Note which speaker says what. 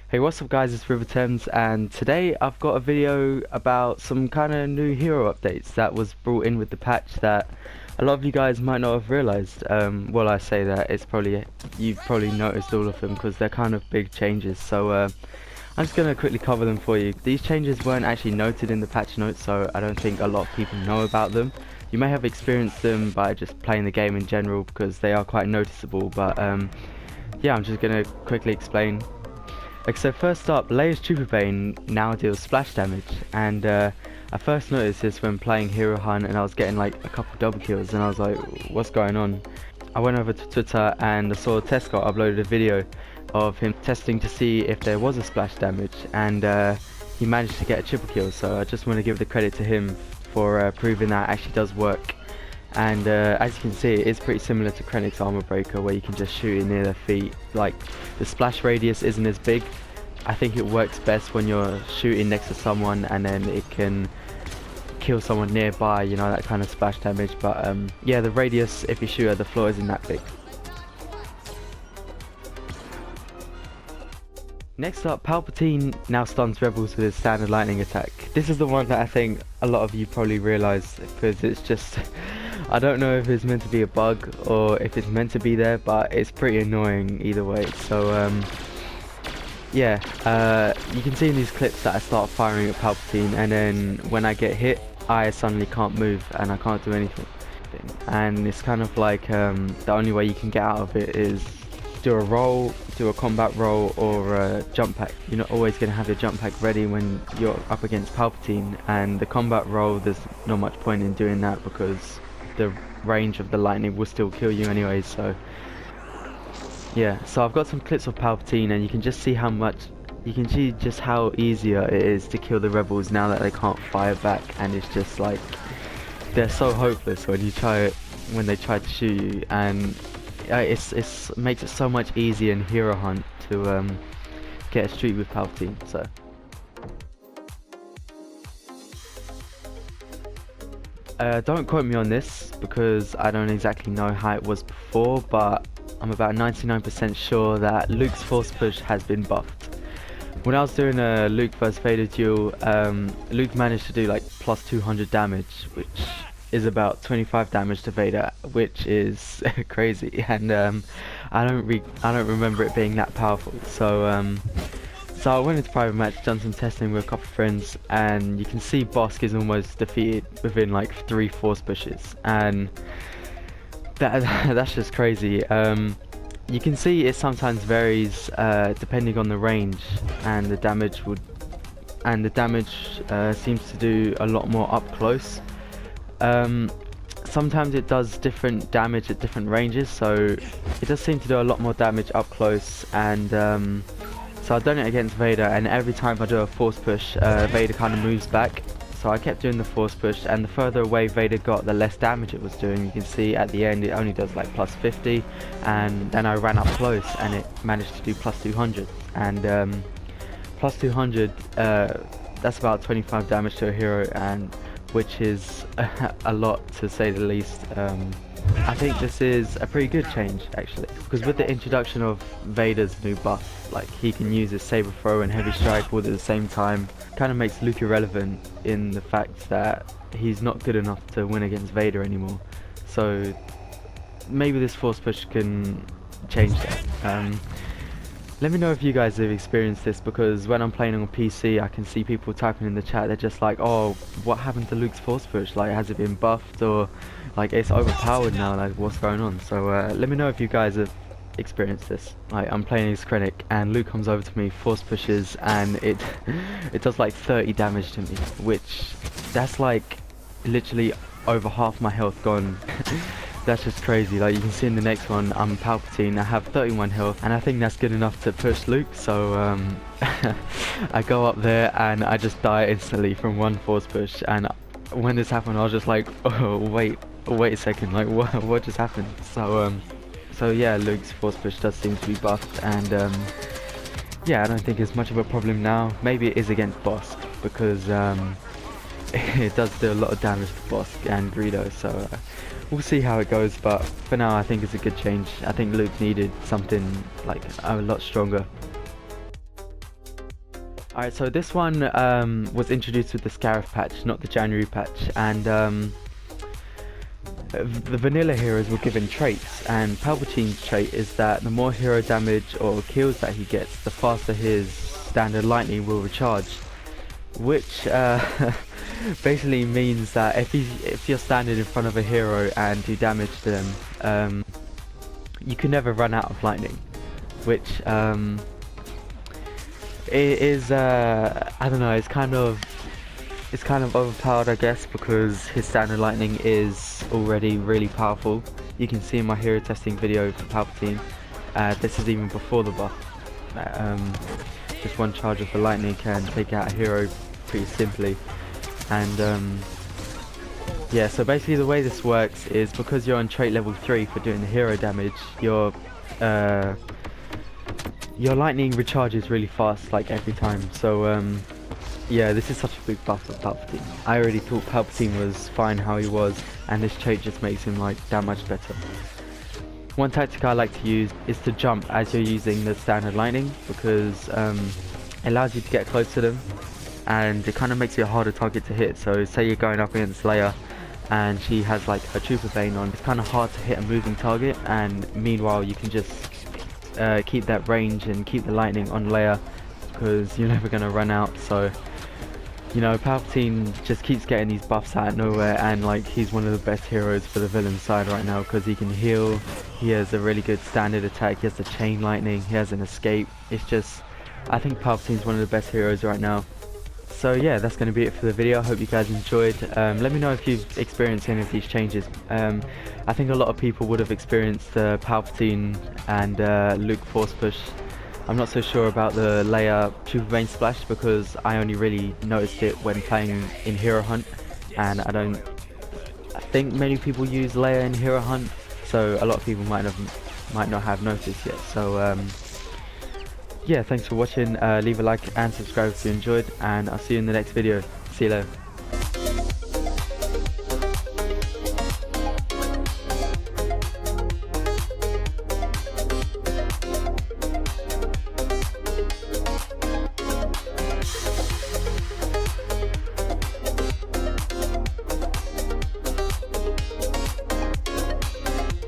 Speaker 1: Hey, what's up guys, it's River Thames, and today I've got a video about some kind of new hero updates that was brought in with the patch that a lot of you guys might not have realized. Well, I say that, you've probably noticed all of them because they're kind of big changes, so I'm just going to quickly cover them for you. These changes weren't actually noted in the patch notes, so I don't think a lot of people know about them. You may have experienced them by just playing the game in general because they are quite noticeable, but yeah, I'm just going to quickly explain. So first up, LEIA'S BANE now deals splash damage, and I first noticed this when playing Hero Hunt and I was getting like a couple double kills and I was like, what's going on? I went over to Twitter and I saw Tesco uploaded a video of him testing to see if there was a splash damage, and he managed to get a triple kill, so I just want to give the credit to him for proving that actually does work. And as you can see, it is pretty similar to Krennic's Armor Breaker, where you can just shoot it near their feet. Like, the splash radius isn't as big. I think it works best when you're shooting next to someone and then it can kill someone nearby, you know, that kind of splash damage. But yeah, the radius, if you shoot at the floor, isn't that big. Next up, Palpatine now stuns rebels with his standard lightning attack. This is the one that I think a lot of you probably realise, because it's just I don't know if it's meant to be a bug or if it's meant to be there, but it's pretty annoying either way. So yeah, you can see in these clips that I start firing at Palpatine, and then when I get hit I suddenly can't move and I can't do anything. And it's kind of like the only way you can get out of it is do a roll, do a combat roll, or a jump pack. You're not always going to have your jump pack ready when you're up against Palpatine, and the combat roll, there's not much point in doing that because the range of the lightning will still kill you anyway. So yeah, so I've got some clips of Palpatine and you can just see just how easier it is to kill the rebels now that they can't fire back, and it's just like they're so hopeless when they try to shoot you, and it makes it so much easier in Hero Hunt to get a streak with Palpatine. So don't quote me on this because I don't exactly know how it was before, but I'm about 99% sure that Luke's force push has been buffed. When I was doing a Luke vs Vader duel, Luke managed to do like plus 200 damage, which is about 25 damage to Vader, which is crazy, and I don't remember it being that powerful. So so I went into private match, done some testing with a couple of friends, and you can see Bosk is almost defeated within like 3 force pushes, and that's just crazy. You can see it sometimes varies depending on the range, and the damage seems to do a lot more up close. Sometimes it does different damage at different ranges, so it does seem to do a lot more damage up close. And so I've done it against Vader, and every time I do a force push, Vader kind of moves back. So I kept doing the force push, and the further away Vader got, the less damage it was doing. You can see at the end it only does like plus 50, and then I ran up close and it managed to do plus 200. And plus 200, that's about 25 damage to a hero, and which is a lot to say the least. I think this is a pretty good change actually, because with the introduction of Vader's new buff, like he can use his saber throw and heavy strike all at the same time, kind of makes Luke irrelevant in the fact that he's not good enough to win against Vader anymore. So maybe this force push can change that. Let me know if you guys have experienced this, because when I'm playing on PC I can see people typing in the chat, they're just like, oh, what happened to Luke's force push? Like, has it been buffed, or like it's overpowered now, like what's going on? So let me know if you guys have experienced this. Like, I'm playing as Krennic and Luke comes over to me, force pushes, and it does like 30 damage to me, which that's like literally over half my health gone. That's just crazy. Like, you can see in the next one, I'm Palpatine, I have 31 health, and I think that's good enough to push Luke. So I go up there and I just die instantly from one force push, and when this happened I was just like, oh wait a second, like what just happened? So yeah, Luke's force push does seem to be buffed, and yeah, I don't think it's much of a problem now. Maybe it is against Bosk, because it does do a lot of damage to Bosk and Greedo, so we'll see how it goes, but for now I think it's a good change. I think Luke needed something like a lot stronger. Alright, so this one was introduced with the Scarif patch, not the January patch, and the vanilla heroes were given traits, and Palpatine's trait is that the more hero damage or kills that he gets, the faster his standard lightning will recharge, which basically means that if you're standing in front of a hero and you damage them, you can never run out of lightning, which it is I don't know, it's kind of overpowered, I guess, because his standard lightning is already really powerful. You can see in my hero testing video for Palpatine, this is even before the buff. Just one charge of the lightning can take out a hero pretty simply. And yeah, so basically the way this works is because you're on trait level 3 for doing the hero damage, your lightning recharges really fast, like every time. So yeah, this is such a big buff for Palpatine. I already thought Palpatine was fine how he was, and this trait just makes him like that much better. One tactic I like to use is to jump as you're using the standard lightning, because it allows you to get close to them, and it kind of makes you a harder target to hit. So say you're going up against Leia and she has like her Trooper Bane on, it's kind of hard to hit a moving target, and meanwhile you can just keep that range and keep the lightning on Leia, because you're never going to run out. So you know, Palpatine just keeps getting these buffs out of nowhere, and like he's one of the best heroes for the villain side right now, because he can heal, he has a really good standard attack, he has the chain lightning, he has an escape. It's just, I think Palpatine's one of the best heroes right now. So yeah, that's going to be it for the video. I hope you guys enjoyed. Let me know if you've experienced any of these changes. I think a lot of people would have experienced Palpatine and Luke force push. I'm not so sure about the Leia Trooper Bane splash, because I only really noticed it when playing in Hero Hunt, and I think many people use Leia in Hero Hunt, so a lot of people might not have noticed yet. So yeah, thanks for watching. Leave a like and subscribe if you enjoyed, and I'll see you in the next video. See you later.